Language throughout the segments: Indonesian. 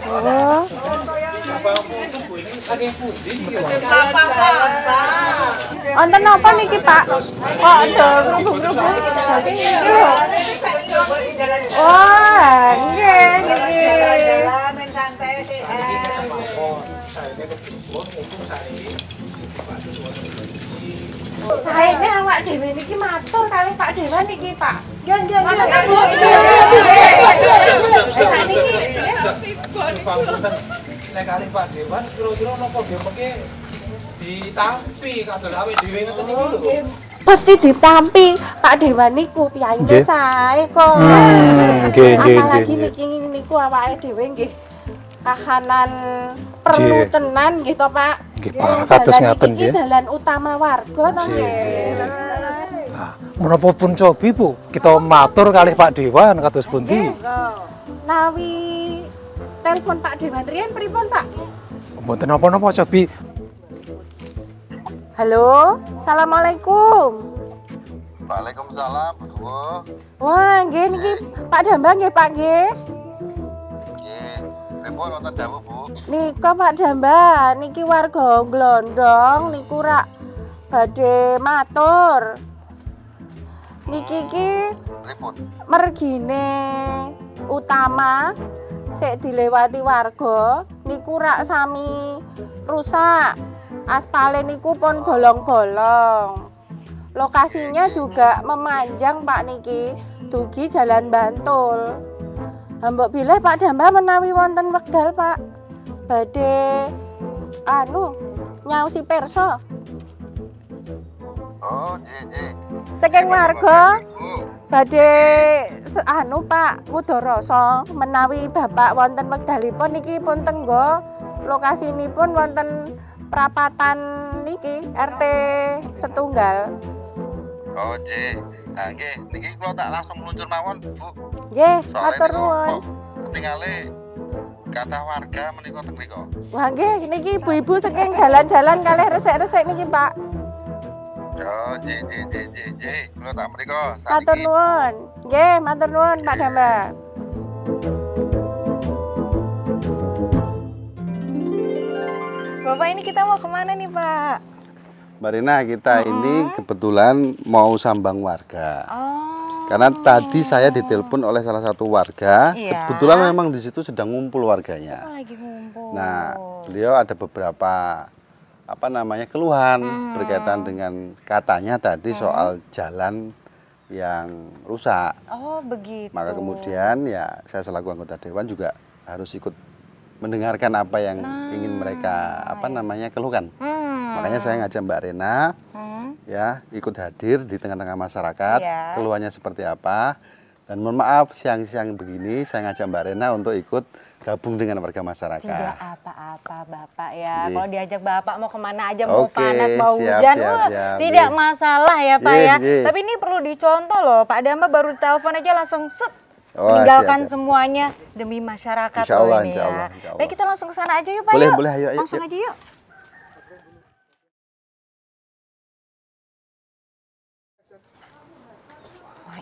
Oh. Wonten napa niki, Pak? Kok ada rubung-rubung? Wah, nggih niki. Jalan-jalan santai sehat. Saya ini awak dhewe niki matur kalih Pak Dewan niki, Pak. Nggih, nggih, nggih. Nek kalih Pak Dewan kira-kira napa nggih mengke ditampi kados awake dhewe ngoten niku lho. Pasti ditampi Pak Dewan niku piyaine sae kok. Apalagi niki niku awake dhewe nggih kahanan perlu tenan nggih to, Pak. Nggih, Pak, kados ngaten nggih. Iki dalan utama warga to nggih. Menapa pun cobi Bu, kita matur kalih Pak Dewan kados pundi. Nawi telepon Pak Dewan riyen pripun, Pak? Mboten napa-napa cobi. Halo, assalamualaikum. Waalaikumsalam, Bu. Wah, nggih niki Pak Dambang nggih, Pak nggih. Nggih. Pripun wonten dawuh, Bu? Nika Pak Dambang, niki warga Glondong niku rak badhe matur. Niki iki Pripun? mergine utama sik dilewati warga niku rak sami rusak. Aspale niku pun bolong-bolong. Lokasinya juga memanjang, Pak niki, dugi Jalan Bantul. Mbok bilih Pak Dambang menawi wonten wekdal, Pak, badhe nyaosi perso. Oh, nggih. Saking warga badhe Pak Mudarasa menawi Bapak wonten wekdalipun niki pun tenggo lokasinipun wonten prapatan niki RT setunggal. Oh, nggih. Nah, nggih, niki kula tak langsung meluncur mawon, Bu. Nggih, matur nuwun. Ketingale kathah warga menika teng mriku. Wah, nggih niki ibu-ibu saking jalan-jalan kalih resik-resik niki, Pak. Oh, nggih. Kula tak mriku. Matur nuwun. Nggih, matur nuwun Pak Dambang. Bapak ini kita mau kemana nih, Pak? Mbak Rina, kita ini kebetulan mau sambang warga. Karena tadi saya ditelepon oleh salah satu warga, kebetulan memang di situ sedang ngumpul warganya. Lagi ngumpul. Nah, beliau ada beberapa keluhan berkaitan dengan katanya tadi soal jalan yang rusak. Oh, begitu. Maka kemudian ya saya selaku anggota dewan juga harus ikut mendengarkan apa yang ingin mereka keluhkan. Makanya saya ngajak Mbak Rena ya ikut hadir di tengah-tengah masyarakat, keluhannya seperti apa. Dan mohon maaf siang-siang begini saya ngajak Mbak Rena untuk ikut gabung dengan warga masyarakat. Tidak apa-apa Bapak ya. Kalau diajak Bapak mau kemana aja, mau panas, mau hujan, tidak masalah ya Pak ya. Tapi ini perlu dicontoh loh, Pak Dambang baru telepon aja langsung meninggalkan semuanya demi masyarakat Allah, ini ya. Baik, kita langsung ke sana aja yuk Pak. Boleh, ayo. Langsung aja yuk.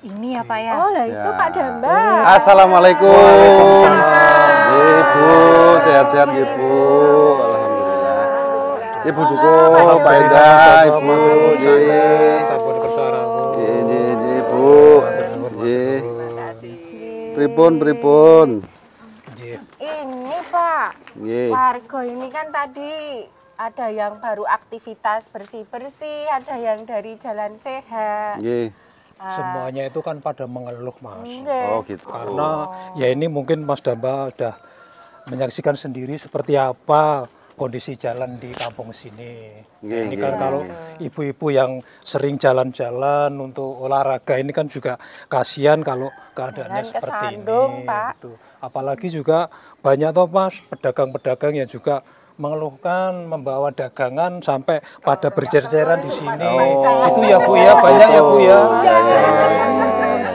Ini ya Pak ya. Oh lah itu Pak Dambang. Assalamualaikum. Ibu sehat-sehat Ibu. Alhamdulillah. Ibu cukup Pak Endah, Ibu. Sampun kersa Ibu. Pripun. Ini Pak. Warga ini kan tadi ada yang baru aktivitas bersih-bersih, ada yang dari jalan sehat. Semuanya itu kan pada mengeluh, Mas. Oh gitu. Karena ya ini mungkin Mas Dambang sudah menyaksikan sendiri seperti apa kondisi jalan di kampung sini. Ini kan kalau ibu-ibu yang sering jalan-jalan untuk olahraga ini kan juga kasihan kalau keadaannya seperti ini. Gitu. Apalagi juga banyak toh Mas pedagang-pedagang yang juga mengeluhkan membawa dagangan sampai pada bercecer-ceran di sini. Itu ya Bu ya, banyak ya Bu ya.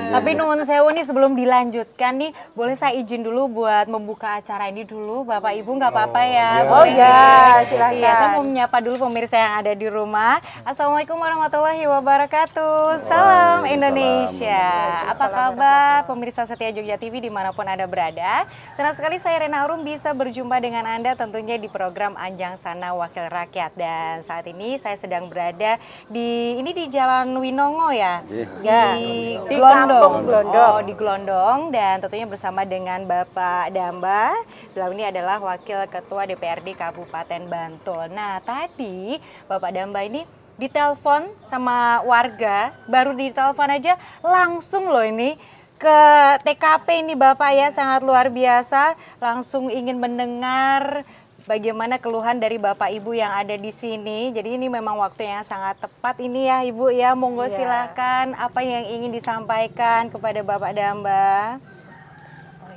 Tapi nuwun sewu nih sebelum dilanjutkan nih, boleh saya izin dulu buat membuka acara ini dulu, Bapak Ibu nggak apa-apa ya? Oh ya, silakan. Iya, saya mau menyapa dulu pemirsa yang ada di rumah. Assalamualaikum warahmatullahi wabarakatuh. Salam Indonesia. Apa kabar pemirsa setia Jogja TV dimanapun Anda berada? Senang sekali saya Rena Arum bisa berjumpa dengan Anda tentunya di program Anjang Sana Wakil Rakyat. Dan saat ini saya sedang berada di Jalan Winongo ya? Ya, Di Kampung Glondong. Oh, di Glondong, dan tentunya bersama dengan Bapak Damba. Beliau ini adalah Wakil Ketua DPRD Kabupaten Bantul. Nah, tadi Bapak Damba ini ditelepon sama warga, baru ditelepon aja langsung loh ini ke TKP ini Bapak ya, sangat luar biasa, langsung ingin mendengar bagaimana keluhan dari Bapak Ibu yang ada di sini. Jadi ini memang waktu yang sangat tepat ini ya Ibu ya. Monggo silakan apa yang ingin disampaikan kepada Bapak Damba.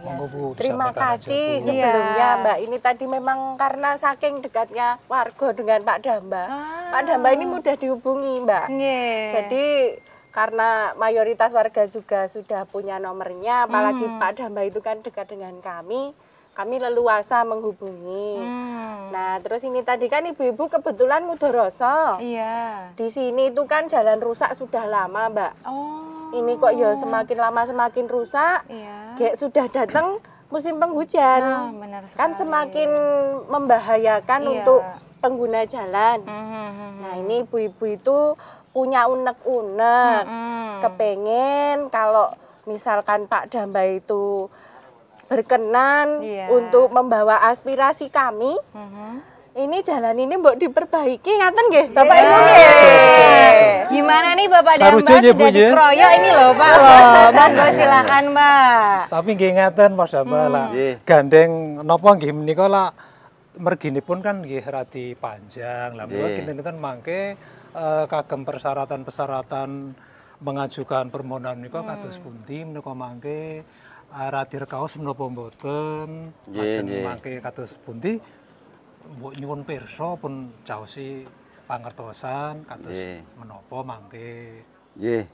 Monggo, Bu, Terima disampaikan kasih aja, Bu. sebelumnya Mbak. Ini tadi memang karena saking dekatnya warga dengan Pak Damba. Pak Damba ini mudah dihubungi Mbak. Jadi karena mayoritas warga juga sudah punya nomornya, apalagi Pak Damba itu kan dekat dengan kami leluasa menghubungi. Nah, terus ini tadi kan ibu-ibu kebetulan Mudoroso. Iya. Di sini itu kan jalan rusak sudah lama, Mbak. Oh. Ini kok ya semakin lama semakin rusak. Iya. Kayak sudah datang musim penghujan. Nah, benar Kan sekali. semakin membahayakan Iya. untuk pengguna jalan. Nah, ini ibu-ibu itu punya unek-unek. Kepengen kalau misalkan Pak Damba itu berkenan untuk membawa aspirasi kami. Ini jalan ini mbok diperbaiki ngaten nggih, Bapak Ibu nggih. Gimana nih Bapak Damba Sarujo ya, Bu, sudah ya? dikeroyok ini loh Pak loh. Monggo silakan Mbak. Tapi nggih ngaten Mas Damba lah. Gandeng napa nggih menika lah merginipun kan nggih radi panjang. Lah menika kinten-kinten mangke kagem persyaratan-persyaratan mengajukan permohonan menika kados pundi menika mangke radi rekaos menapa mboten. Lajeng mangke kados pundi mbok nyuwun pirsa pun caosi pangertosan kados menapa mangke. Nggih.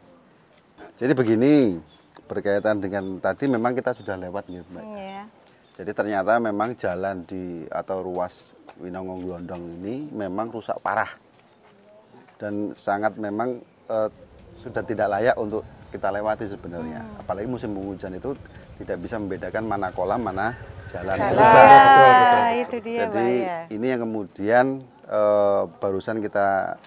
Jadi begini, berkaitan dengan tadi memang kita sudah lewat nih, Mbak. Iya. Jadi ternyata memang jalan atau ruas Winongo Glondong ini memang rusak parah. Dan sangat memang sudah tidak layak untuk kita lewati sebenarnya. Apalagi musim hujan itu tidak bisa membedakan mana kolam, mana jalan. Betul. Itu dia Jadi Mbak ya. ini yang kemudian barusan kita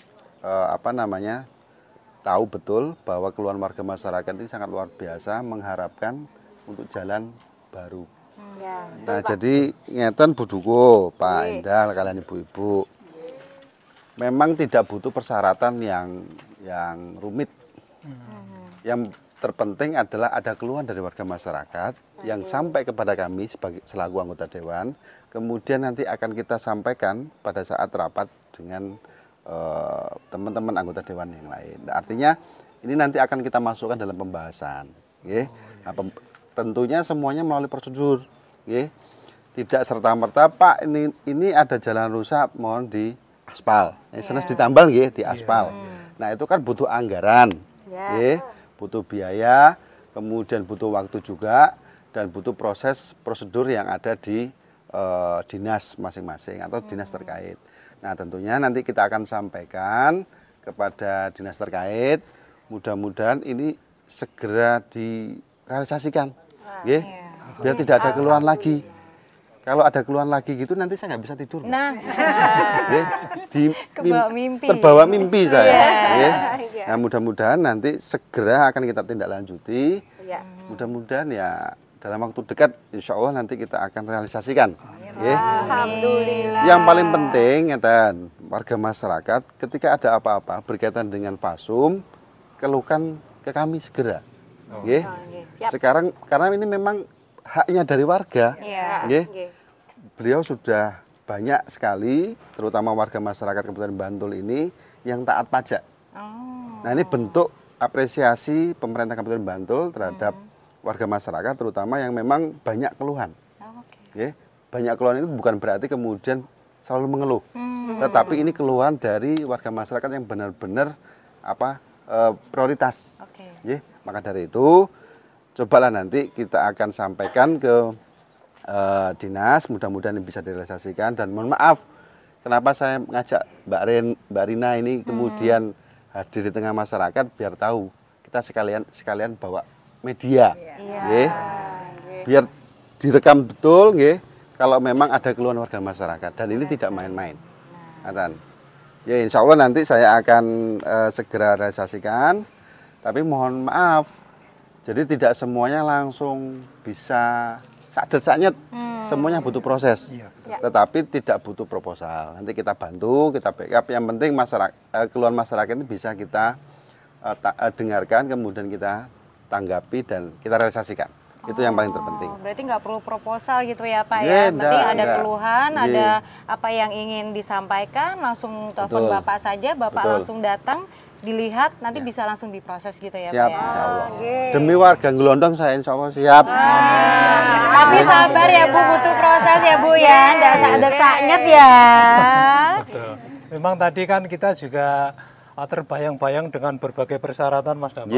tahu betul bahwa keluhan warga masyarakat ini sangat luar biasa mengharapkan untuk jalan baru. Ya, Nah, jadi ngeten Bu Duko, Pak Endal, kalian ibu-ibu, memang tidak butuh persyaratan yang rumit. Yang terpenting adalah ada keluhan dari warga masyarakat yang sampai kepada kami selaku anggota dewan, kemudian nanti akan kita sampaikan pada saat rapat dengan teman-teman anggota dewan yang lain. Nah, artinya ini nanti akan kita masukkan dalam pembahasan. Nah, tentunya semuanya melalui prosedur. Tidak serta-merta Pak ini ada jalan rusak mohon di aspal. Senes ditambal di aspal. Nah, itu kan butuh anggaran. Butuh biaya, kemudian butuh waktu juga, dan butuh proses prosedur yang ada di dinas masing-masing atau dinas terkait. Nah, tentunya nanti kita akan sampaikan kepada dinas terkait, mudah-mudahan ini segera direalisasikan, biar tidak ada keluhan lagi. Kalau ada keluhan lagi gitu nanti saya nggak bisa tidur. Nah, terbawa mimpi saya. Nah, mudah-mudahan nanti segera akan kita tindak lanjuti. Mudah-mudahan ya dalam waktu dekat insya Allah nanti kita akan realisasikan. Alhamdulillah. Yang paling penting warga masyarakat ketika ada apa-apa berkaitan dengan Fasum, keluhkan ke kami segera. Sekarang karena ini memang haknya dari warga. Beliau sudah banyak sekali, terutama warga masyarakat Kabupaten Bantul ini yang taat pajak. Nah, ini bentuk apresiasi pemerintah Kabupaten Bantul terhadap warga masyarakat, terutama yang memang banyak keluhan. Banyak keluhan itu bukan berarti kemudian selalu mengeluh, tetapi ini keluhan dari warga masyarakat yang benar-benar prioritas. Maka dari itu, cobalah nanti kita akan sampaikan ke dinas, mudah-mudahan ini bisa direalisasikan. Dan mohon maaf, kenapa saya mengajak Mbak Rina ini kemudian hadir di tengah masyarakat, biar tahu kita sekalian bawa media, biar direkam betul, kalau memang ada keluhan warga masyarakat. Dan ini tidak main-main. Ya, insya Allah nanti saya akan segera realisasikan, tapi mohon maaf, jadi tidak semuanya langsung bisa sadet-saknyet, semuanya butuh proses, tetapi tidak butuh proposal. Nanti kita bantu, kita backup, yang penting keluhan masyarakat ini bisa kita dengarkan, kemudian kita tanggapi dan kita realisasikan. Itu yang paling terpenting. Berarti nggak perlu proposal gitu ya Pak ya? Berarti ada keluhan, ada apa yang ingin disampaikan, langsung telepon Bapak saja, Bapak langsung datang, dilihat, nanti bisa langsung diproses gitu ya siap, Pak ya? insya Allah. Demi warga Gelondong saya insya Allah siap. Tapi sabar ya Bu, butuh proses ya Bu ya, nggak sak-saknyet ya. Betul. Memang tadi kan kita juga terbayang-bayang dengan berbagai persyaratan Mas Damba.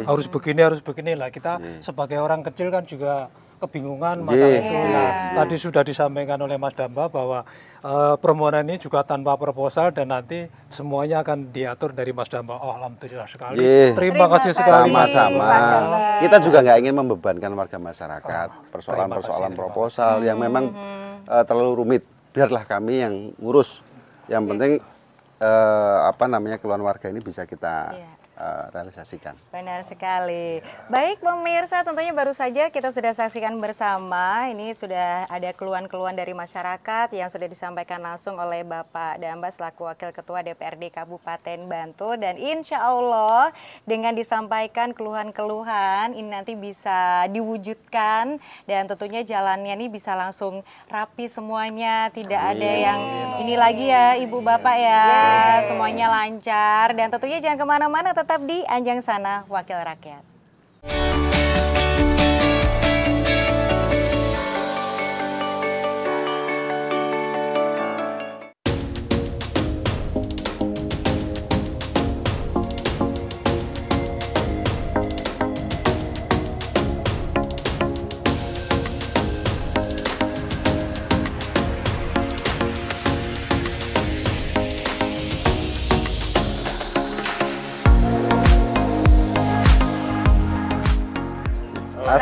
Harus begini lah. Kita sebagai orang kecil kan juga kebingungan masalah itu. Nah, tadi sudah disampaikan oleh Mas Damba bahwa permohonan ini juga tanpa proposal dan nanti semuanya akan diatur dari Mas Damba. Oh, alhamdulillah sekali. Terima kasih sekali. Sama-sama. Kita juga nggak ingin membebankan warga masyarakat persoalan-persoalan proposal yang memang terlalu rumit. Biarlah kami yang ngurus. Yang penting keluhan warga ini bisa kita realisasikan. Benar sekali. Baik pemirsa, tentunya baru saja kita sudah saksikan bersama. Ini sudah ada keluhan-keluhan dari masyarakat yang sudah disampaikan langsung oleh Bapak Damba selaku Wakil Ketua DPRD Kabupaten Bantul. Dan insya Allah dengan disampaikan keluhan-keluhan ini nanti bisa diwujudkan. Dan tentunya jalannya ini bisa langsung rapi semuanya. Tidak ada yang ini lagi ya Ibu Bapak ya. Semuanya lancar. Dan tentunya jangan kemana-mana, tetap di Anjang Sana Wakil Rakyat.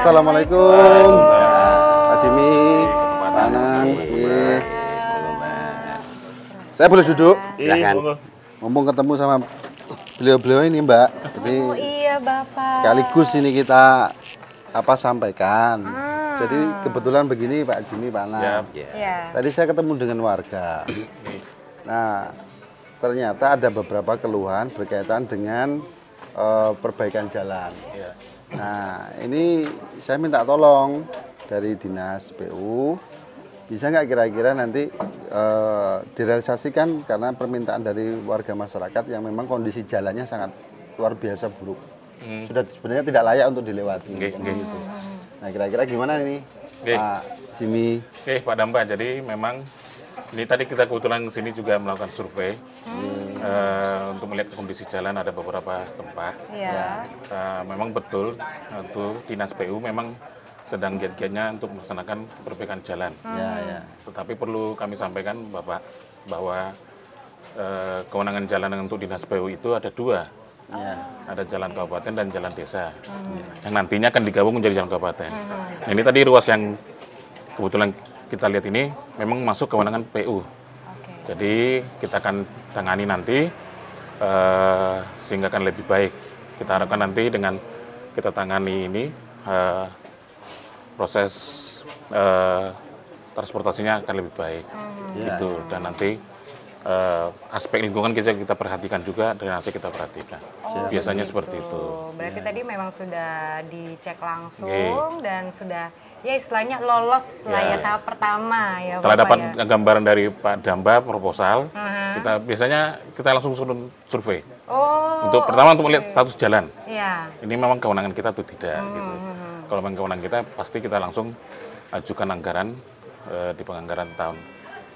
Assalamualaikum, Pak Jimmy, Pak Anang. Saya boleh duduk? Silakan. Mumpung ketemu sama beliau-beliau ini, Mbak. Jadi Iya Bapak. sekaligus ini kita sampaikan. Jadi kebetulan begini Pak Jimmy, Pak Anang. Tadi saya ketemu dengan warga. Nah, ternyata ada beberapa keluhan berkaitan dengan perbaikan jalan. Nah, ini saya minta tolong dari Dinas PU, bisa nggak kira-kira nanti direalisasikan karena permintaan dari warga masyarakat yang memang kondisi jalannya sangat luar biasa buruk. Sudah sebenarnya tidak layak untuk dilewati. Gitu. Nah, kira-kira gimana ini Pak Jimmy? Oke, Pak Damba, jadi memang ini tadi kita kebetulan sini juga melakukan survei untuk melihat kondisi jalan ada beberapa tempat. Memang betul untuk Dinas PU memang sedang giat-giatnya untuk melaksanakan perbaikan jalan. Tetapi perlu kami sampaikan Bapak bahwa kewenangan jalan untuk Dinas PU itu ada dua. Ada jalan kabupaten dan jalan desa. Yang nantinya akan digabung menjadi jalan kabupaten. Nah, ini tadi ruas yang kebetulan kita lihat ini memang masuk kewenangan PU. Jadi kita akan tangani nanti sehingga akan lebih baik. Kita harapkan nanti dengan kita tangani ini proses transportasinya akan lebih baik. Gitu. Dan nanti aspek lingkungan kita perhatikan juga, drainase kita perhatikan. Biasanya seperti itu. Berarti tadi memang sudah dicek langsung dan sudah ya istilahnya lolos lah ya tahap pertama ya. Setelah Bapak, dapat gambaran dari Pak Damba proposal, kita langsung survei. Untuk pertama untuk melihat status jalan. Ini memang kewenangan kita atau tidak gitu. Kalau memang kewenangan kita pasti kita langsung ajukan anggaran di penganggaran tahun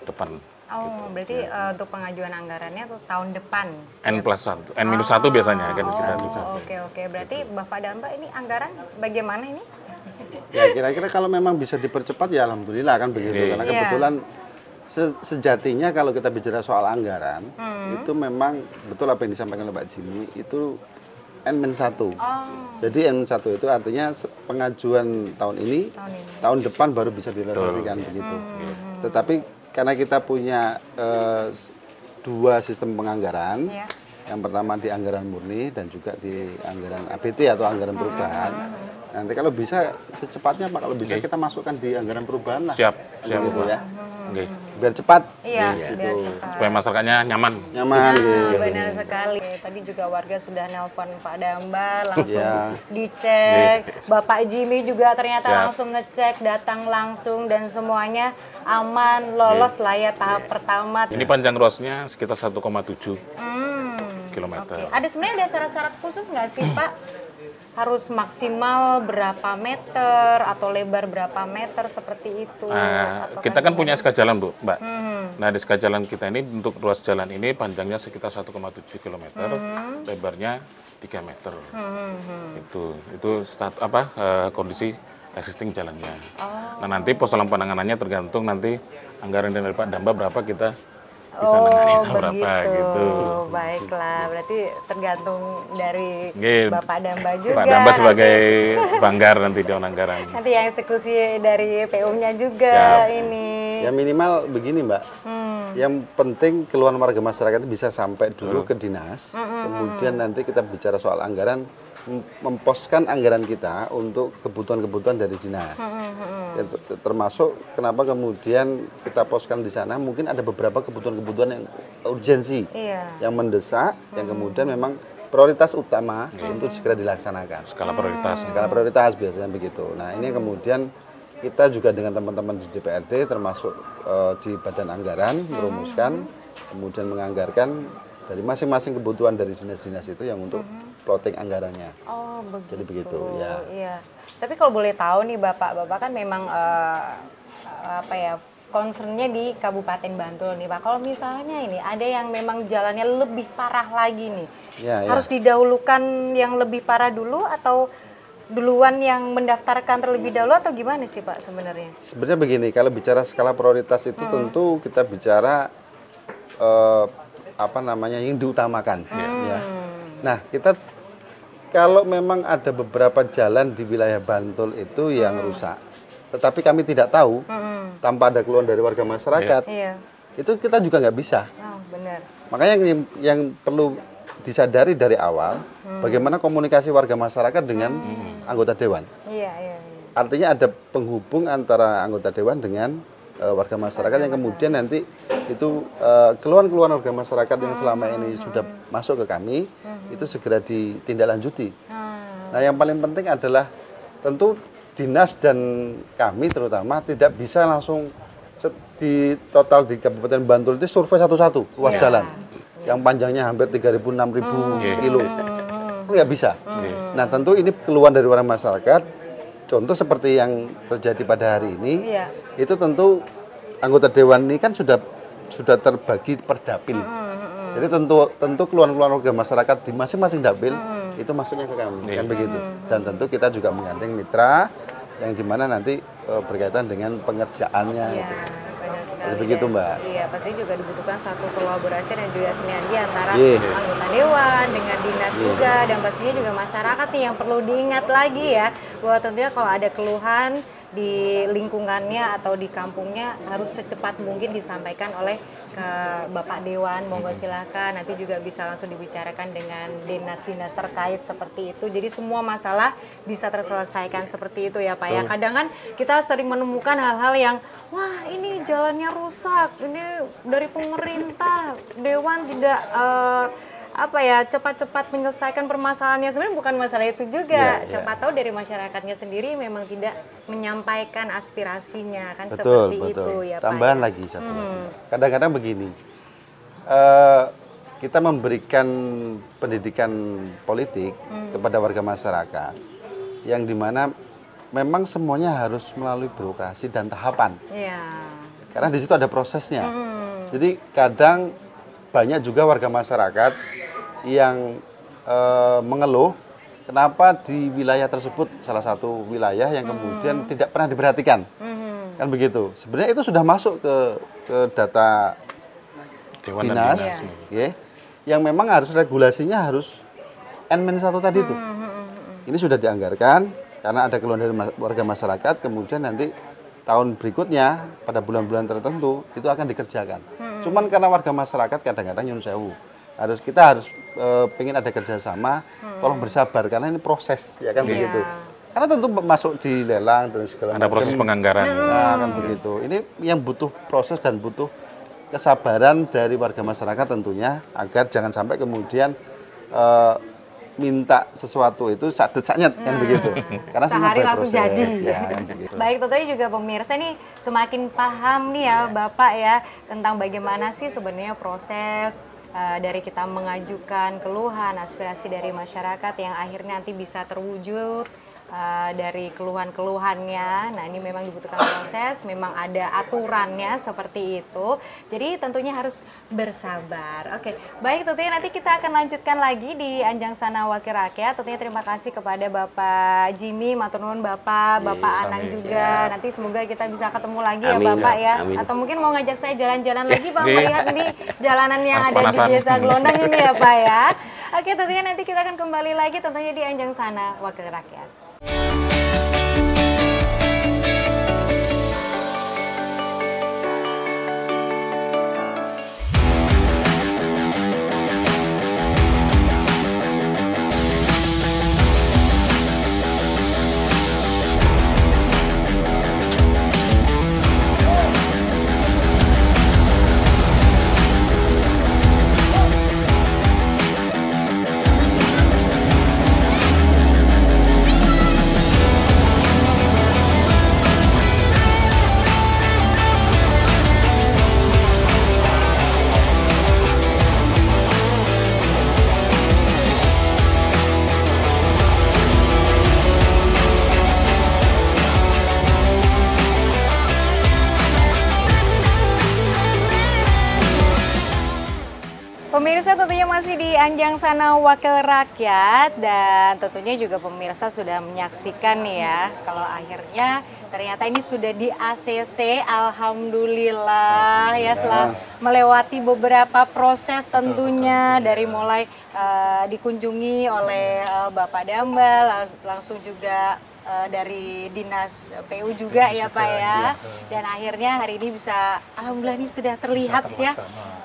depan Oh, berarti untuk pengajuan anggarannya tuh tahun depan? N+1, N-1 biasanya kan kita. Oke. Berarti Bapak dan Mbak ini anggaran bagaimana ini? Ya kira-kira kalau memang bisa dipercepat ya alhamdulillah kan begitu. Karena kebetulan sejatinya kalau kita bicara soal anggaran, itu memang betul apa yang disampaikan oleh Pak Jimmy, itu N-1. Jadi N-1 itu artinya pengajuan tahun ini, tahun depan baru bisa direalisasikan begitu. Tetapi karena kita punya 2 sistem penganggaran, yang pertama di anggaran murni dan juga di anggaran APT atau anggaran perubahan. Nanti kalau bisa secepatnya Pak, kalau bisa kita masukkan di anggaran perubahan lah. Siap gitu ya. Biar cepat. Iya, gitu. biar cepat. Supaya masyarakatnya nyaman. Nyaman. Benar sekali. Tadi juga warga sudah nelpon Pak Damba, langsung dicek. Bapak Jimmy juga ternyata langsung ngecek, datang langsung dan semuanya aman, lolos lah ya tahap pertama. Ini panjang ruasnya sekitar 1,7 km. Ada sebenarnya ada syarat-syarat khusus nggak sih Pak? Harus maksimal berapa meter atau lebar berapa meter seperti itu? Kita kan punya SK jalan Bu, Mbak. Nah di SK jalan kita ini untuk ruas jalan ini panjangnya sekitar 1,7 km, lebarnya 3 meter. Itu kondisi existing jalannya. Nah nanti posolan penanganannya tergantung nanti anggaran dari Pak Damba berapa kita bisa nangani berapa gitu. Baiklah, berarti tergantung dari Bapak Damba juga. Pak Damba sebagai banggar nanti Dewan Anggaran. Nanti yang eksekusi dari PU-nya juga ini. Ya minimal begini Mbak. Yang penting keluhan warga masyarakat bisa sampai dulu ke dinas. Kemudian nanti kita bicara soal anggaran, memposkan anggaran kita untuk kebutuhan-kebutuhan dari dinas. Ya, termasuk kenapa kemudian kita poskan di sana, mungkin ada beberapa kebutuhan-kebutuhan yang urgensi, yang mendesak, yang kemudian memang prioritas utama untuk segera dilaksanakan. Skala prioritas biasanya begitu. Nah ini kemudian kita juga dengan teman-teman di DPRD termasuk di Badan Anggaran merumuskan, kemudian menganggarkan dari masing-masing kebutuhan dari dinas-dinas itu yang untuk plotting anggarannya. Oh begitu. Jadi begitu ya. Iya. Tapi kalau boleh tahu nih Bapak kan memang concernnya di Kabupaten Bantul nih Pak. Kalau misalnya ini ada yang memang jalannya lebih parah lagi nih, harus didahulukan yang lebih parah dulu atau duluan yang mendaftarkan terlebih dahulu atau gimana sih Pak sebenarnya? Sebenarnya begini, kalau bicara skala prioritas itu tentu kita bicara yang diutamakan. Ya. Nah kita kalau memang ada beberapa jalan di wilayah Bantul itu yang rusak, tetapi kami tidak tahu tanpa ada keluhan dari warga masyarakat, itu kita juga nggak bisa. Benar. Makanya yang perlu disadari dari awal, bagaimana komunikasi warga masyarakat dengan anggota dewan. Artinya ada penghubung antara anggota dewan dengan warga masyarakat yang kemudian nanti itu keluhan-keluhan warga masyarakat yang selama ini sudah masuk ke kami itu segera ditindaklanjuti. Nah yang paling penting adalah tentu dinas dan kami terutama tidak bisa langsung di total di Kabupaten Bantul itu survei satu-satu ruas jalan yang panjangnya hampir 3.000-6.000 kilo. Nggak bisa. Nah tentu ini keluhan dari warga masyarakat. Contoh seperti yang terjadi pada hari ini, itu tentu anggota dewan ini kan sudah terbagi per dapil. Jadi tentu keluhan-keluhan warga masyarakat di masing-masing dapil itu masuknya ke kami, kan begitu. Dan tentu kita juga menggandeng mitra yang dimana nanti berkaitan dengan pengerjaannya. Jadi begitu Mbak. Iya, pasti juga dibutuhkan satu kolaborasi dan juga sinergi antara anggota dewan dengan dinas juga, dan pastinya juga masyarakat nih yang perlu diingat lagi ya, bahwa tentunya kalau ada keluhan di lingkungannya atau di kampungnya harus secepat mungkin disampaikan oleh ke Bapak Dewan, monggo silakan nanti juga bisa langsung dibicarakan dengan dinas-dinas terkait seperti itu. Jadi semua masalah bisa terselesaikan seperti itu ya Pak ya. Kadang kan kita sering menemukan hal-hal yang wah ini jalannya rusak, ini dari pemerintah, dewan tidak cepat-cepat menyelesaikan permasalahannya. Sebenarnya bukan masalah itu juga. Siapa tahu dari masyarakatnya sendiri memang tidak menyampaikan aspirasinya kan. Seperti itu ya Pak. Tambahan lagi satu lagi. Kadang-kadang begini, kita memberikan pendidikan politik kepada warga masyarakat yang dimana memang semuanya harus melalui birokrasi dan tahapan. Karena di situ ada prosesnya. Jadi kadang banyak juga warga masyarakat yang mengeluh kenapa di wilayah tersebut salah satu wilayah yang kemudian tidak pernah diperhatikan. Kan begitu. Sebenarnya itu sudah masuk ke data Dewan dinas, ya, yang memang harus regulasinya harus N-1 tadi itu. Ini sudah dianggarkan karena ada keluhan dari warga masyarakat, kemudian nanti tahun berikutnya pada bulan-bulan tertentu itu akan dikerjakan. Cuman karena warga masyarakat kadang-kadang nyun sewu, kita harus pengen ada kerjasama, tolong bersabar karena ini proses, ya kan begitu. Karena tentu masuk di lelang dan segala macam. Ada proses penganggaran. Nah, kan begitu. Ini yang butuh proses dan butuh kesabaran dari warga masyarakat tentunya agar jangan sampai kemudian minta sesuatu itu saat-saatnya kan begitu. Karena sehari langsung jadi. Ya, kan begitu. Baik, tentunya juga pemirsa nih semakin paham nih ya Bapak ya tentang bagaimana sih sebenarnya proses dari kita mengajukan keluhan, aspirasi dari masyarakat yang akhirnya nanti bisa terwujud dari keluhan-keluhannya. Nah, ini memang dibutuhkan proses, memang ada aturannya seperti itu. Jadi tentunya harus bersabar. Oke, baik, tentunya nanti kita akan lanjutkan lagi di Anjang Sana Wakil Rakyat. Tentunya terima kasih kepada Bapak Jimmy, matur nuwun Bapak Anang juga. Nanti semoga kita bisa ketemu lagi ya Bapak ya. Atau mungkin mau ngajak saya jalan-jalan lagi Pak, melihat ini jalanan yang ada di Desa Glondang ini ya Pak ya. Oke, tentunya nanti kita akan kembali lagi tentunya di Anjang Sana Wakil Rakyat. Pemirsa, tentunya masih di Anjang Sana Wakil Rakyat dan tentunya juga pemirsa sudah menyaksikan nih ya kalau akhirnya ternyata ini sudah di ACC, alhamdulillah ya, setelah melewati beberapa proses tentunya dari mulai dikunjungi oleh Bapak Damba, langsung juga dari Dinas PU juga ya Pak ya. Dan akhirnya hari ini bisa, alhamdulillah ini sudah terlihat ya.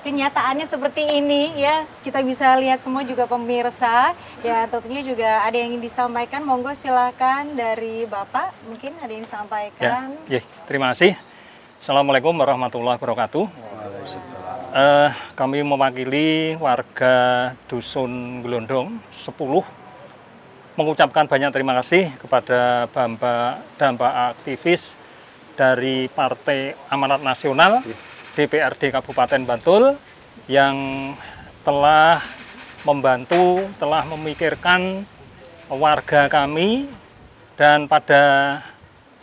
Kenyataannya seperti ini ya. Kita bisa lihat semua juga pemirsa. Ya tentunya juga ada yang ingin disampaikan. Monggo silakan dari Bapak, mungkin ada yang disampaikan. Ya, terima kasih. Assalamualaikum warahmatullahi wabarakatuh. Kami mewakili warga Dusun Glondong 10 mengucapkan banyak terima kasih kepada Damba aktivis dari Partai Amanat Nasional DPRD Kabupaten Bantul yang telah membantu, telah memikirkan warga kami, dan pada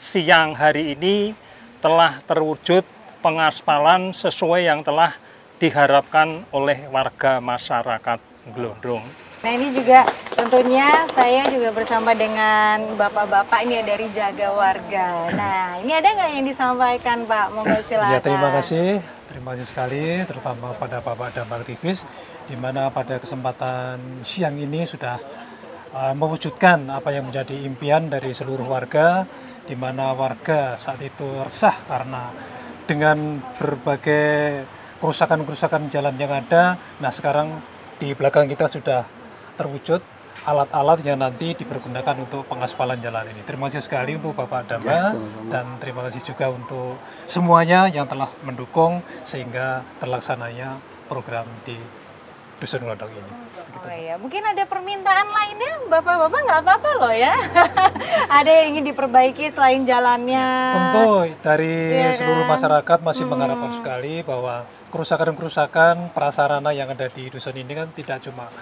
siang hari ini telah terwujud pengaspalan sesuai yang telah diharapkan oleh warga masyarakat Glondong. Nah ini juga tentunya saya juga bersama dengan bapak-bapak ini dari Jaga Warga. Nah ini ada nggak yang disampaikan Pak? Monggo silakan. Ya terima kasih sekali terutama pada Bapak Damba aktivis, di mana pada kesempatan siang ini sudah mewujudkan apa yang menjadi impian dari seluruh warga, di mana warga saat itu resah karena dengan berbagai kerusakan-kerusakan jalan yang ada. Nah sekarang di belakang kita sudah terwujud alat-alat yang nanti dipergunakan untuk pengaspalan jalan ini. Terima kasih sekali untuk Bapak Damba dan terima kasih juga untuk semuanya yang telah mendukung sehingga terlaksananya program di Dusun Glondong ini. Oh iya, mungkin ada permintaan lainnya, Bapak-bapak nggak apa-apa loh ya. Ada yang ingin diperbaiki selain jalannya. Tentu dari seluruh masyarakat masih mengharapkan sekali bahwa kerusakan-kerusakan prasarana yang ada di dusun ini kan tidak cuma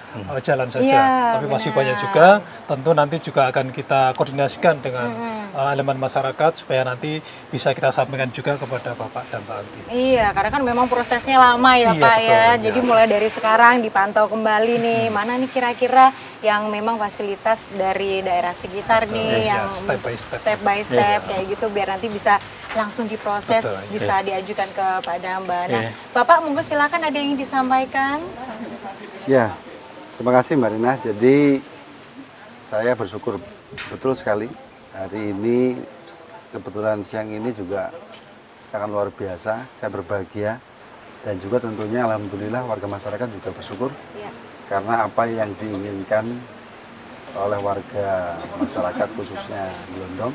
jalan saja, tapi masih banyak juga. Tentu nanti juga akan kita koordinasikan dengan elemen masyarakat supaya nanti bisa kita sampaikan juga kepada Bapak dan Mbak Anti. Iya, karena kan memang prosesnya lama ya Pak betul, ya. Jadi mulai dari sekarang dipantau kembali nih, mana nih kira-kira yang memang fasilitas dari daerah sekitar nih yang step by step kayak gitu biar nanti bisa langsung diproses, bisa diajukan ke Pak Damba. Nah, Bapak monggo silakan, ada yang ingin disampaikan. Ya, terima kasih Mbak Rina. Jadi saya bersyukur betul sekali hari ini, kebetulan siang ini juga sangat luar biasa. Saya berbahagia dan juga tentunya alhamdulillah warga masyarakat juga bersyukur karena apa yang diinginkan oleh warga masyarakat khususnya Glondong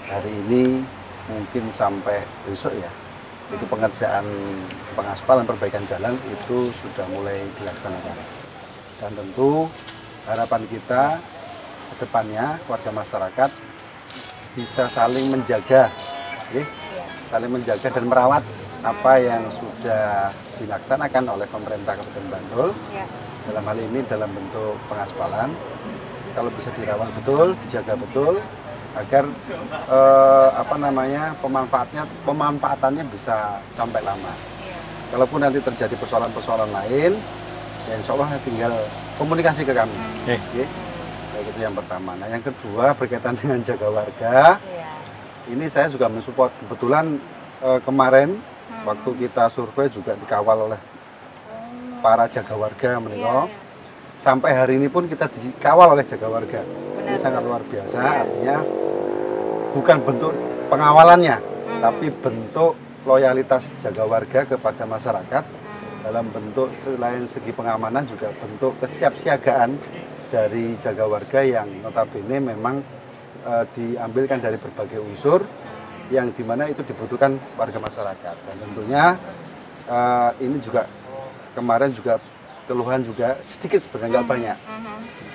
hari ini mungkin sampai besok ya, itu pengerjaan pengaspalan perbaikan jalan itu sudah mulai dilaksanakan. Dan tentu harapan kita ke depannya warga masyarakat bisa saling menjaga, saling menjaga dan merawat apa yang sudah dilaksanakan oleh pemerintah Kabupaten Bantul. Dalam hal ini dalam bentuk pengaspalan, kalau bisa dirawat betul, dijaga betul, agar pemanfaatannya bisa sampai lama. Kalaupun nanti terjadi persoalan-persoalan lain, ya insya Allah tinggal komunikasi ke kami. Itu yang pertama. Nah, yang kedua berkaitan dengan jaga warga, ini saya juga mensupport. Kebetulan kemarin waktu kita survei juga dikawal oleh para jaga warga menikah. Sampai hari ini pun kita dikawal oleh jaga warga. Ini sangat luar biasa, artinya bukan bentuk pengawalannya, tapi bentuk loyalitas jaga warga kepada masyarakat dalam bentuk selain segi pengamanan juga bentuk kesiapsiagaan dari jaga warga yang notabene memang diambilkan dari berbagai unsur yang dimana itu dibutuhkan warga masyarakat. Dan tentunya ini juga kemarin juga keluhan juga sedikit sebenarnya nggak banyak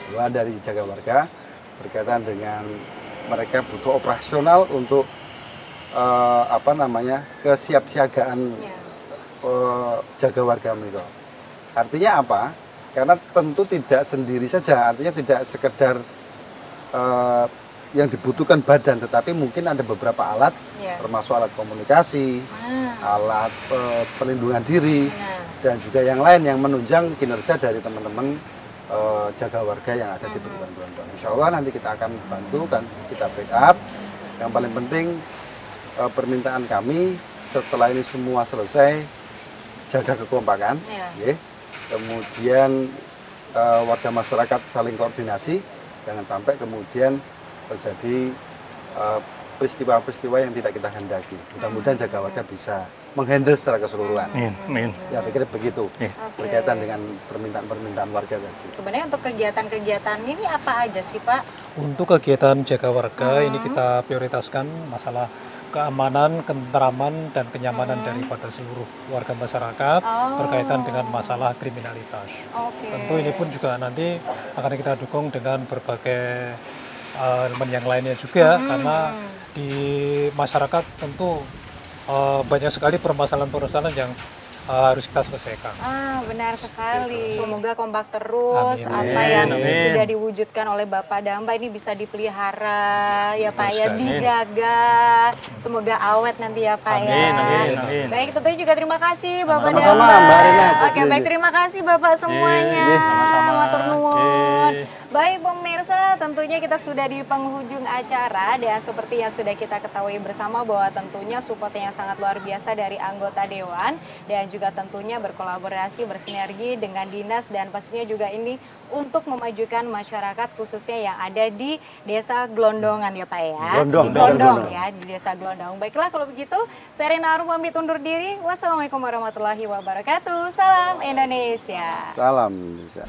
keluhan dari jaga warga berkaitan dengan mereka butuh operasional untuk kesiapsiagaan jaga warga mereka. Artinya apa? Karena tentu tidak sendiri saja, artinya tidak sekedar yang dibutuhkan badan, tetapi mungkin ada beberapa alat, termasuk alat komunikasi, alat pelindungan diri, dan juga yang lain yang menunjang kinerja dari teman-teman jaga warga yang ada di Bendungan Glondong. Insya Allah nanti kita akan bantu, kan kita backup. Yang paling penting permintaan kami setelah ini semua selesai, jaga kekompakan, kemudian warga masyarakat saling koordinasi, jangan sampai kemudian terjadi peristiwa-peristiwa yang tidak kita hendaki. Mudah-mudahan jaga warga bisa menghandle secara keseluruhan. Ya, pikir begitu berkaitan dengan permintaan-permintaan warga tadi. Sebenarnya untuk kegiatan-kegiatan ini apa aja sih Pak? Untuk kegiatan jaga warga ini kita prioritaskan masalah keamanan, ketenteraman, dan kenyamanan daripada seluruh warga masyarakat berkaitan dengan masalah kriminalitas. Tentu ini pun juga nanti akan kita dukung dengan berbagai elemen yang lainnya juga, karena di masyarakat tentu banyak sekali permasalahan-permasalahan yang harus kita selesaikan. Benar sekali. Semoga kompak terus. Apa yang sudah diwujudkan oleh Bapak Damba ini bisa dipelihara, ya Pak ya, dijaga. Semoga awet nanti ya Pak ya. Baik, tentunya juga terima kasih Bapak Damba. Sama-sama Mbak Rina. Oke, baik, terima kasih Bapak semuanya. Matur nuwun. Baik pemirsa, tentunya kita sudah di penghujung acara dan seperti yang sudah kita ketahui bersama bahwa tentunya support yang sangat luar biasa dari anggota Dewan dan juga tentunya berkolaborasi, bersinergi dengan dinas dan pastinya juga ini untuk memajukan masyarakat khususnya yang ada di Desa Glondongan ya Pak ya. Glondong ya, di Desa Glondong. Baiklah kalau begitu, saya Rina Arum pamit undur diri. Wassalamualaikum warahmatullahi wabarakatuh. Salam Indonesia. Salam Indonesia.